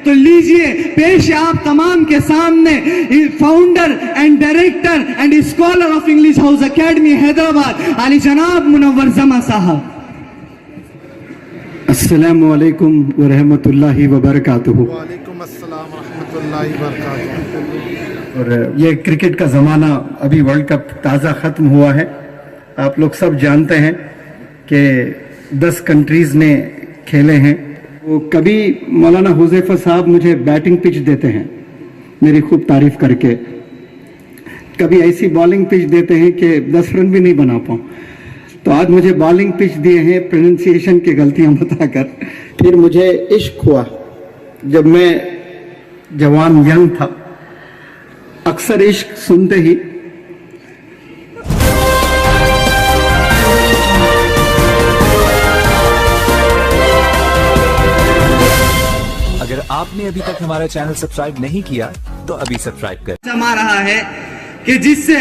तो लीजिए पेश है आप तमाम के सामने founder and director and scholar of English house academy Hyderabad आली जनाब मुनव्वर जमा साहब। अस्सलामु अलैकुम व रहमतुल्लाहि व बरकातुहू। वालेकुम अस्सलाम व रहमतुल्लाहि व बरकातुहू। और ये क्रिकेट का ज़माना, अभी वर्ल्ड कप ताज़ा ख़त्म हुआ है। आप लोग सब जानते हैं कि 10 कंट्रीज़ ने खेले हैं। वो कभी मौलाना हुज़ैफ़ा साहब मुझे बैटिंग पिच देते हैं मेरी खूब तारीफ़ करके, कभी ऐसी बॉलिंग पिच देते हैं कि 10 रन भी नहीं बना पाऊँ। तो आज मुझे बॉलिंग पिच दिए हैं प्रोनाउंसिएशन की गलतियां बताकर। फिर मुझे इश्क हुआ जब मैं जवान यंग था। अक्सर इश्क सुनते ही अगर आपने अभी तक हमारा चैनल सब्सक्राइब नहीं किया तो अभी सब्सक्राइब करें। जमा रहा है कि जिससे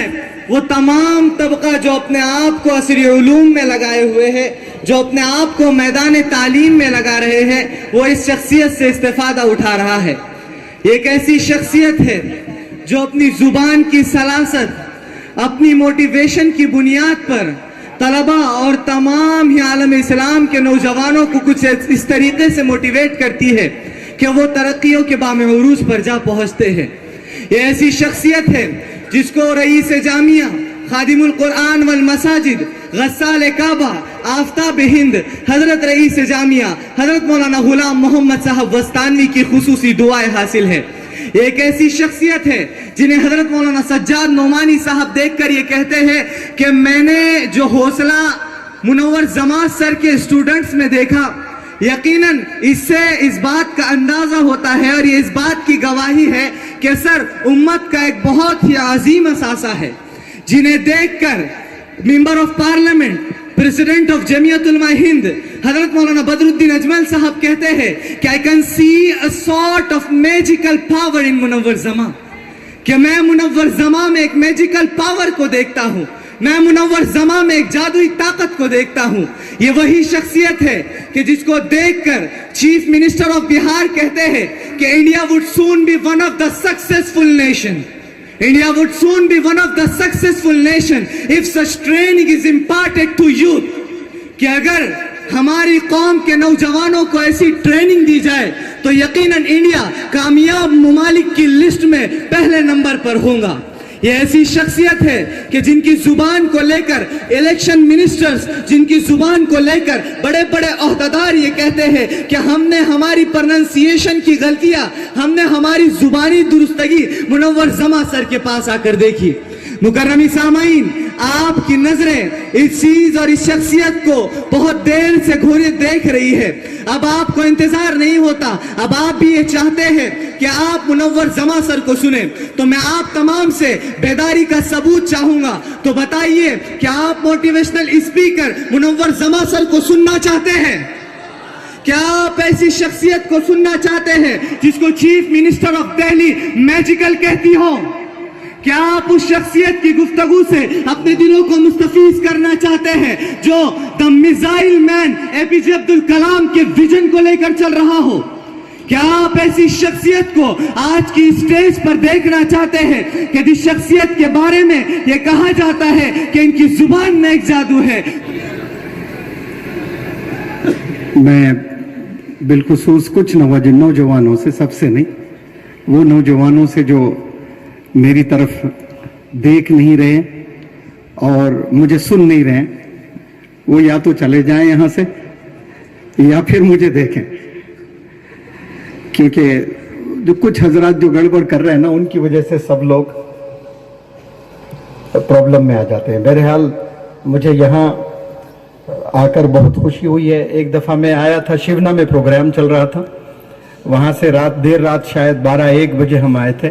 वो तमाम तबका जो अपने आप को असरी उलूम में लगाए हुए हैं, जो अपने आप को मैदान तालीम में लगा रहे हैं, वो इस शख्सियत से इस्तेफादा उठा रहा है। एक ऐसी शख्सियत है जो अपनी जुबान की सलासत, अपनी मोटिवेशन की बुनियाद पर तलबा और तमाम ही आलम इस्लाम के नौजवानों को कुछ इस तरीके से मोटिवेट करती है कि वो तरक्कियों के बामे उरूज पर जा पहुंचते हैं। ये ऐसी शख्सियत है जिसको रईस जामिया, खादिमुल कुरान वल मसाजिद, गस्साल काबा, आफ्ताब हिंद, हजरत रईस जामिया हजरत मौलाना गुलाम मोहम्मद साहब वस्तानवी की खुसूसी दुआएं हासिल है। एक ऐसी शख्सियत है जिन्हें हजरत मौलाना सज्जाद नोमानी साहब देखकर ये कहते हैं कि मैंने जो हौसला मुनव्वर जमा सर के स्टूडेंट्स में देखा, यकीनन इससे इस बात का अंदाजा होता है और ये इस बात की गवाही है कि सर उम्मत का एक बहुत ही अजीम असासा है, जिन्हें देखकर member of parliament, president of Jamiat Ulama Hind हजरत मौलाना बदरुद्दीन अजमल साहब कहते हैं कि I can see a sort of magical power in Munawwar Zama, कि मैं मुनव्वर जमा में एक मैजिकल पावर को देखता हूँ, मैं मुनव्वर जमा में एक जादुई ताकत को देखता हूँ। ये वही शख्सियत है कि जिसको देखकर चीफ मिनिस्टर ऑफ बिहार कहते हैं कि India would soon be one of the successful nation, India would soon be one of the successful nation if such training is imparted to youth। कि अगर हमारी कौम के नौजवानों को ऐसी ट्रेनिंग दी जाए तो यकीनन इंडिया कामयाब ममालिक की लिस्ट में पहले नंबर पर होगा। ये ऐसी शख्सियत है कि जिनकी जुबान को लेकर इलेक्शन मिनिस्टर्स, जिनकी जुबान को लेकर बड़े बड़े ओहदेदार ये कहते हैं कि हमने हमारी प्रोनाउंसिएशन की गलतियां, हमने हमारी जुबानी दुरुस्तगी मुनव्वर जमा सर के पास आकर देखी। मुकर्रमी सामाईन, आपकी नजरें इस चीज और इस शख्सियत को बहुत देर से घूरे देख रही है। अब आपको इंतजार नहीं होता, अब आप भी ये चाहते हैं कि आप मुनव्वर जमा सर को सुने। तो मैं आप तमाम से बेदारी का सबूत चाहूंगा। तो बताइए कि आप मोटिवेशनल स्पीकर मुनव्वर जमा सर को सुनना चाहते हैं? क्या आप ऐसी शख्सियत को सुनना चाहते हैं जिसको chief minister of Delhi magical कहती हो? क्या आप उस शख्सियत की गुफ्तगू से अपने दिलों को मुस्तफीज करना चाहते हैं जो the missile man APJ Abdul Kalam के विजन को लेकर चल रहा हो? क्या आप ऐसी शख्सियत को आज की स्टेज पर देखना चाहते हैं कि जिस शख्सियत के बारे में यह कहा जाता है कि इनकी जुबान में एक जादू है? मैं बिलखुसूस कुछ नौजवानों से, सबसे नहीं, वो नौजवानों से जो मेरी तरफ देख नहीं रहे और मुझे सुन नहीं रहे, वो या तो चले जाएं यहाँ से या फिर मुझे देखें, क्योंकि जो कुछ हजरात जो गड़बड़ कर रहे हैं ना, उनकी वजह से सब लोग प्रॉब्लम में आ जाते हैं। बहरहाल मुझे यहाँ आकर बहुत खुशी हुई है। एक दफ़ा मैं आया था, शिवना में प्रोग्राम चल रहा था, वहाँ से देर रात शायद 12-1 बजे हम आए थे।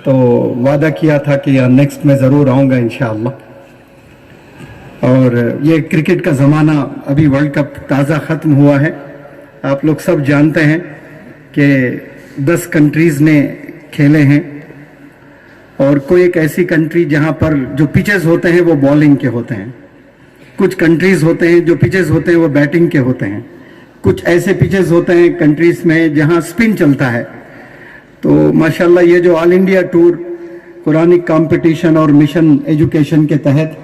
तो वादा किया था कि नेक्स्ट में ज़रूर आऊँगा इंशाअल्लाह। और ये क्रिकेट का ज़माना, अभी वर्ल्ड कप ताज़ा ख़त्म हुआ है। आप लोग सब जानते हैं कि 10 कंट्रीज़ ने खेले हैं और कोई एक ऐसी कंट्री जहाँ पर जो पिचेस होते हैं वो बॉलिंग के होते हैं, कुछ कंट्रीज़ होते हैं जो पिचेस होते हैं वो बैटिंग के होते हैं, कुछ ऐसे पिचेस होते हैं कंट्रीज़ में जहाँ स्पिन चलता है। तो माशाल्लाह ये जो all India tour Quranic competition और मिशन एजुकेशन के तहत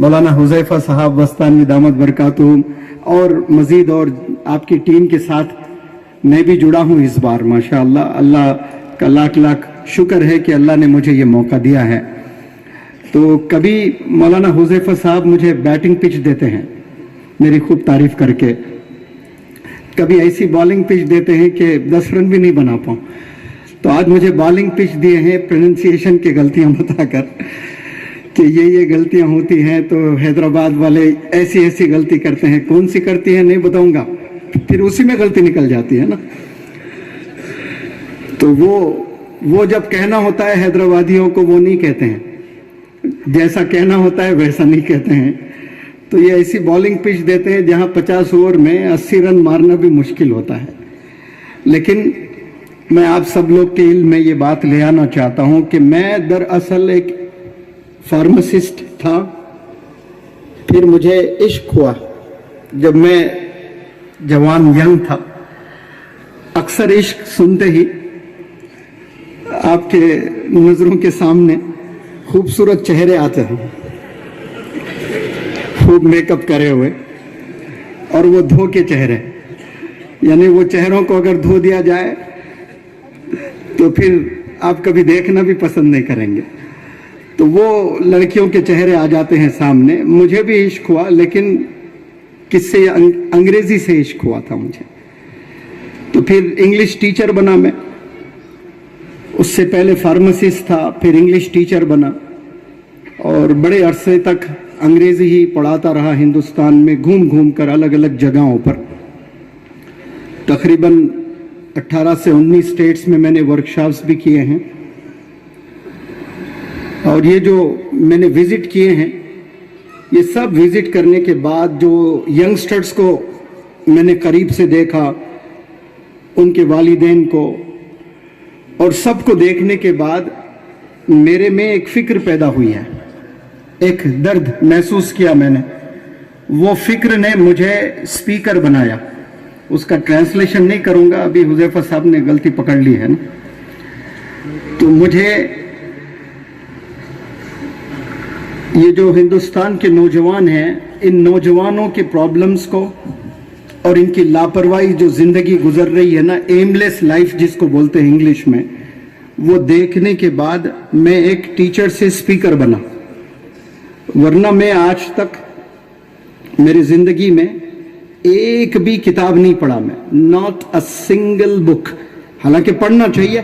मौलाना हुज़ैफा साहब वस्तानी दामत बरकातुहुम और मजीद और आपकी टीम के साथ मैं भी जुड़ा हूँ इस बार। माशाल्लाह अल्लाह का लाख लाख शुक्र है कि अल्लाह ने मुझे ये मौका दिया है। तो कभी मौलाना हुज़ैफा साहब मुझे बैटिंग पिच देते हैं मेरी खूब तारीफ करके, कभी ऐसी बॉलिंग पिच देते हैं कि 10 रन भी नहीं बना पाऊँ। तो आज मुझे बॉलिंग पिच दिए हैं प्रोनाउंसिएशन की गलतियां बताकर कि ये गलतियां होती हैं, तो हैदराबाद वाले ऐसी ऐसी गलती करते हैं। कौन सी करती है नहीं बताऊंगा, फिर उसी में गलती निकल जाती है ना। तो वो जब कहना होता है हैदराबादियों को वो नहीं कहते हैं, जैसा कहना होता है वैसा नहीं कहते हैं। तो ये ऐसी बॉलिंग पिच देते हैं जहां 50 ओवर में 80 रन मारना भी मुश्किल होता है। लेकिन मैं आप सब लोग के इल्म में ये बात ले आना चाहता हूं कि मैं दरअसल एक फार्मासिस्ट था, फिर मुझे इश्क हुआ जब मैं जवान यंग था। अक्सर इश्क सुनते ही आपके नजरों के सामने खूबसूरत चेहरे आते हैं, खूब मेकअप करे हुए, और वो धो के चेहरे, यानी वो चेहरों को अगर धो दिया जाए तो फिर आप कभी देखना भी पसंद नहीं करेंगे। तो वो लड़कियों के चेहरे आ जाते हैं सामने। मुझे भी इश्क हुआ, लेकिन किससे? अंग्रेजी से इश्क हुआ था मुझे। तो फिर इंग्लिश टीचर बना मैं, उससे पहले फार्मासिस्ट था, फिर इंग्लिश टीचर बना और बड़े अरसे तक अंग्रेजी ही पढ़ाता रहा हिंदुस्तान में, घूम घूम कर अलग अलग जगहों पर। तकरीबन 18 से 19 स्टेट्स में मैंने वर्कशॉप्स भी किए हैं। और ये जो मैंने विजिट किए हैं, ये सब विजिट करने के बाद जो यंगस्टर्स को मैंने करीब से देखा, उनके वालिदैन को और सबको देखने के बाद मेरे में एक फिक्र पैदा हुई है, एक दर्द महसूस किया मैंने। वो फिक्र ने मुझे स्पीकर बनाया। उसका ट्रांसलेशन नहीं करूंगा, अभी हुज़ैफा साहब ने गलती पकड़ ली है ना। तो मुझे ये जो हिंदुस्तान के नौजवान हैं, इन नौजवानों के प्रॉब्लम्स को और इनकी लापरवाही जो जिंदगी गुजर रही है ना, एमलेस लाइफ जिसको बोलते हैं इंग्लिश में, वो देखने के बाद मैं एक टीचर से स्पीकर बना। वरना मैं आज तक मेरी जिंदगी में एक भी किताब नहीं पढ़ा मैं, नॉट अ सिंगल बुक। हालांकि पढ़ना चाहिए,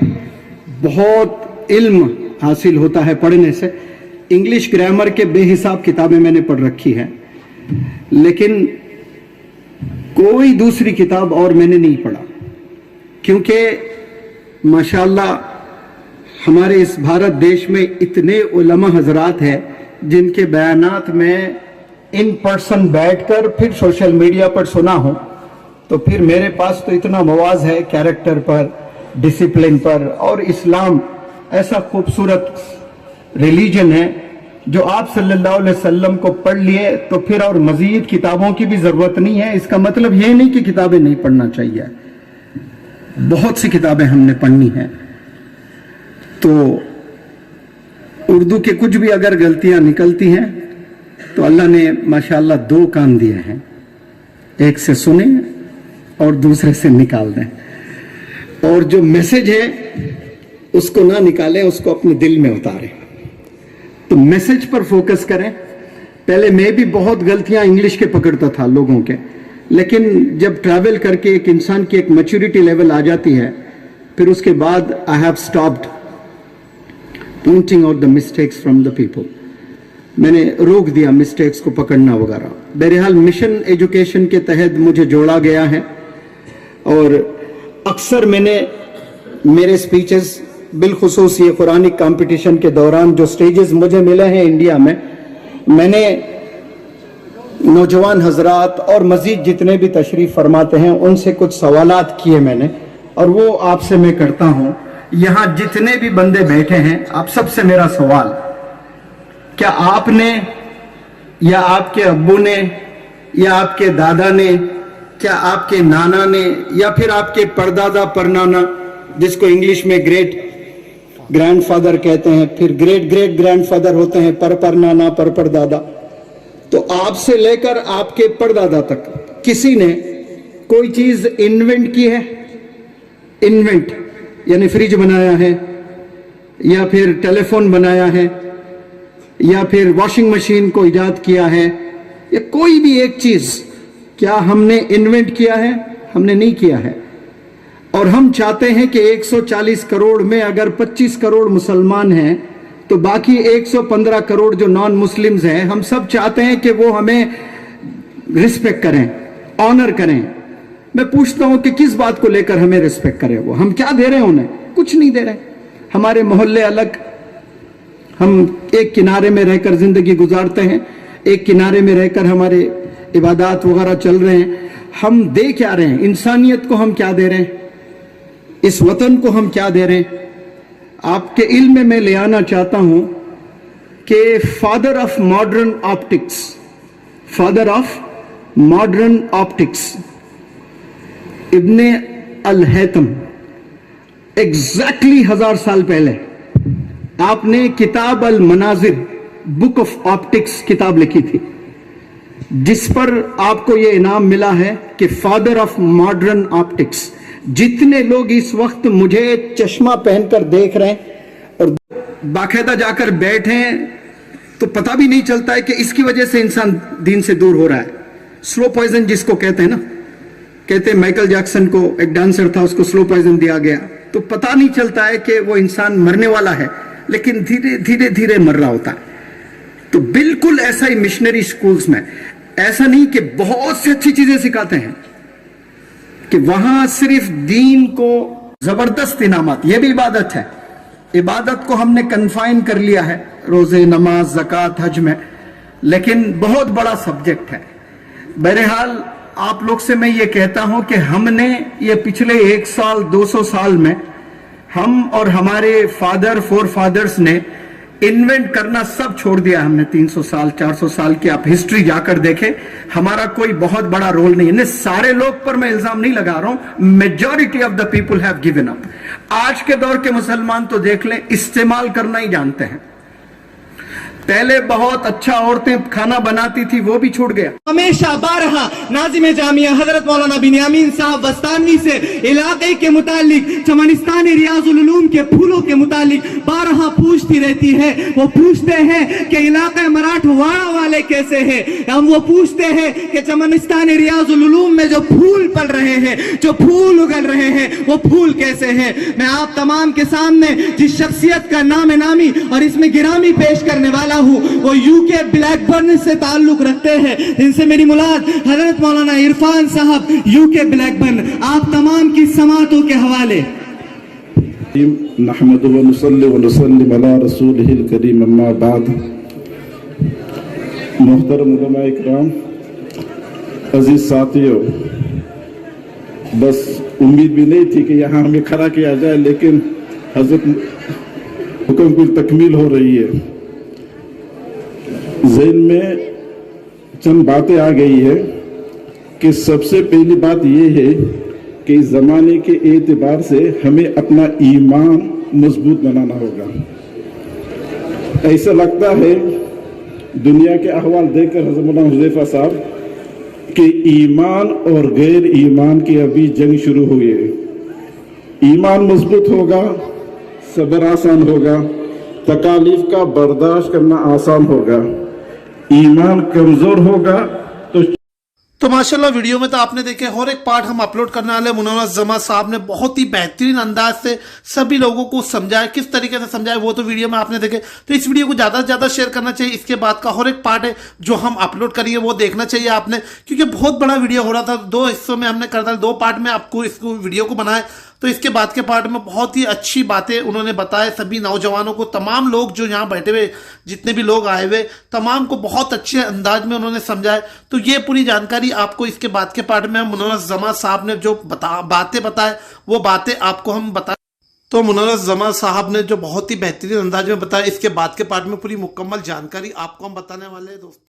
बहुत इल्म हासिल होता है पढ़ने से। इंग्लिश ग्रामर के बेहिसाब किताबें मैंने पढ़ रखी हैं, लेकिन कोई दूसरी किताब और मैंने नहीं पढ़ा, क्योंकि माशाल्लाह हमारे इस भारत देश में इतने उलमा हजरात हैं जिनके बयानात में इन पर्सन बैठकर फिर सोशल मीडिया पर सुना हूं। तो फिर मेरे पास तो इतना मवाज है कैरेक्टर पर, डिसिप्लिन पर। और इस्लाम ऐसा खूबसूरत रिलीजन है जो आप सल्लल्लाहु अलैहि वसल्लम को पढ़ लिए तो फिर और मजीद किताबों की भी जरूरत नहीं है। इसका मतलब ये नहीं कि किताबें नहीं पढ़ना चाहिए, बहुत सी किताबें हमने पढ़नी है। तो उर्दू के कुछ भी अगर गलतियां निकलती हैं तो अल्लाह ने माशाल्लाह 2 कान दिए हैं, एक से सुने और दूसरे से निकाल दें। और जो मैसेज है उसको ना निकालें, उसको अपने दिल में उतारें। तो मैसेज पर फोकस करें। पहले मैं भी बहुत गलतियां इंग्लिश के पकड़ता था लोगों के, लेकिन जब ट्रैवल करके एक इंसान की एक मैच्योरिटी लेवल आ जाती है, फिर उसके बाद I have stopped pointing out the mistakes from the people. मैंने रोक दिया मिस्टेक्स को पकड़ना वगैरह। बहरहाल मिशन एजुकेशन के तहत मुझे जोड़ा गया है और अक्सर मैंने मेरे स्पीचेस, बिलखुसूस ये कुरानिक कंपटीशन के दौरान जो स्टेजेस मुझे मिले हैं इंडिया में, मैंने नौजवान हजरात और मजीद जितने भी तशरीफ फरमाते हैं उनसे कुछ सवालात किए मैंने, और वो आपसे मैं करता हूं। यहां जितने भी बंदे बैठे हैं, आप सबसे मेरा सवाल, क्या आपने या आपके अब्बू ने या आपके दादा ने, क्या आपके नाना ने या फिर आपके परदादा परनाना जिसको इंग्लिश में ग्रेट ग्रैंडफादर कहते हैं, फिर ग्रेट ग्रेट ग्रैंडफादर होते हैं, पर नाना पर दादा। तो आपसे लेकर आपके परदादा तक किसी ने कोई चीज इन्वेंट की है, इन्वेंट यानी फ्रिज बनाया है, या फिर टेलीफोन बनाया है, या फिर वॉशिंग मशीन को इजाद किया है, या कोई भी एक चीज क्या हमने इन्वेंट किया है? हमने नहीं किया है। और हम चाहते हैं कि 140 करोड़ में अगर 25 करोड़ मुसलमान हैं तो बाकी 115 करोड़ जो नॉन मुस्लिम्स हैं, हम सब चाहते हैं कि वो हमें रिस्पेक्ट करें, ऑनर करें। मैं पूछता हूं कि किस बात को लेकर हमें रिस्पेक्ट करें? वो हम क्या दे रहे हैं उन्हें? कुछ नहीं दे रहे। हमारे मोहल्ले अलग, हम एक किनारे में रहकर जिंदगी गुजारते हैं, एक किनारे में रहकर हमारे इबादत वगैरह चल रहे हैं। हम दे क्या रहे हैं? इंसानियत को हम क्या दे रहे हैं? इस वतन को हम क्या दे रहे हैं? आपके इल्म में मैं ले आना चाहता हूं कि father of modern optics, father of modern optics Ibn al Haytham, exactly 1000 साल पहले आपने किताब अल मनाजिर, बुक ऑफ ऑप्टिक्स किताब लिखी थी, जिस पर आपको यह इनाम मिला है कि फादर ऑफ मॉडर्न ऑप्टिक्स। जितने लोग इस वक्त मुझे चश्मा पहनकर देख रहे हैं और बाकायदा जाकर बैठे हैं, तो पता भी नहीं चलता है कि इसकी वजह से इंसान दीन से दूर हो रहा है। स्लो पॉइजन जिसको कहते हैं ना, कहते हैं माइकल जैक्सन को, एक डांसर था, उसको स्लो पॉइजन दिया गया, तो पता नहीं चलता है कि वो इंसान मरने वाला है, लेकिन धीरे धीरे धीरे मर रहा होता है। तो बिल्कुल ऐसा ही मिशनरी स्कूल्स में, ऐसा नहीं कि बहुत सी अच्छी चीजें सिखाते हैं, कि वहां सिर्फ दीन को जबरदस्त इनामत, यह भी इबादत है, इबादत को हमने कन्फाइन कर लिया है रोजे, नमाज, ज़कात, हज में, लेकिन बहुत बड़ा सब्जेक्ट है। बहरहाल आप लोग से मैं ये कहता हूं कि हमने ये पिछले 1 साल 200 साल में, हम और हमारे फादर फोर फादर्स ने इन्वेंट करना सब छोड़ दिया। हमने 300 साल 400 साल की आप हिस्ट्री जाकर देखें, हमारा कोई बहुत बड़ा रोल नहीं है। सारे लोग पर मैं इल्जाम नहीं लगा रहा हूं, majority of the people have given up. आज के दौर के मुसलमान तो देख लें, इस्तेमाल करना ही जानते हैं। पहले बहुत अच्छा औरतें खाना बनाती थी, वो भी छूट गया। हमेशा बारहा नाजिम जामिया हजरत मौलाना बिन्यामीन साहब बस्तानवी से इलाके के मुतालिक, चमनिस्तान रियाजुल उलूम के फूलों के मुतालिक बारहा पूछती रहती है। वो पूछते हैं कि इलाके मराठवाड़ा वाले कैसे हैं, हम वो पूछते हैं कि चमनिस्तान रियाजुल उलूम में जो फूल पल रहे हैं, जो फूल उगल रहे हैं, वो फूल कैसे हैं। मैं आप तमाम के सामने जिस शख्सियत का नाम नामी और इसमें गिरामी पेश करने वाला हूं, वो यूके ब्लैकबर्न से ताल्लुक रखते हैं, जिनसे मेरी मुलाकात हजरत मौलाना इरफान साहब यूके ब्लैकबर्न, आप तमाम की समातों के हवाले। नहमदु व नुसल्ली व नुसल्लिम अला रसूलिहिल करीम, अम्मा बाद। मोहतरम उलमा इकराम, अजीज साथियों, बस उम्मीद भी नहीं थी कि यहाँ हमें खड़ा किया जाए, लेकिन हजरत हुक्म की तकमील हो रही है। ज़हन में चंद बातें आ गई है कि सबसे पहली बात यह है कि इस ज़माने के एतबार से हमें अपना ईमान मजबूत बनाना होगा। ऐसा लगता है दुनिया के अहवाल देखकर हज़रत मौलाना हुज़ैफा साहब कि ईमान और गैर ईमान की अभी जंग शुरू हुई है। ईमान मजबूत होगा, सब्र आसान होगा, तकालीफ का बर्दाश्त करना आसान होगा। ईमान कमजोर होगा तो माशाल्लाह वीडियो में तो आपने देखे और एक पार्ट हम अपलोड करने वाले। मुनव्वर जमा साहब ने बहुत ही बेहतरीन अंदाज से सभी लोगों को समझाया, किस तरीके से समझाया वो तो वीडियो में आपने देखे। तो इस वीडियो को ज्यादा से ज्यादा शेयर करना चाहिए। इसके बाद का और एक पार्ट है जो हम अपलोड करिए, वो देखना चाहिए आपने, क्योंकि बहुत बड़ा वीडियो हो रहा था। 2 हिस्सों में हमने कर दिया, 2 पार्ट में आपको इस वीडियो को बनाया। तो इसके बाद के पार्ट में बहुत ही अच्छी बातें उन्होंने बताया सभी नौजवानों को, तमाम लोग जो यहाँ बैठे हुए, जितने भी लोग आए हुए, तमाम को बहुत अच्छे अंदाज में उन्होंने समझाया। तो ये पूरी जानकारी आपको इसके बाद के पार्ट में मुनव्वर जमा साहब ने जो बातें बताए, वो बातें आपको हम बताए। तो मुनव्वर जमा साहब ने जो बहुत ही बेहतरीन अंदाज में बताया, इसके बाद के पार्ट में पूरी मुकम्मल जानकारी आपको हम बताने वाले हैं दोस्तों।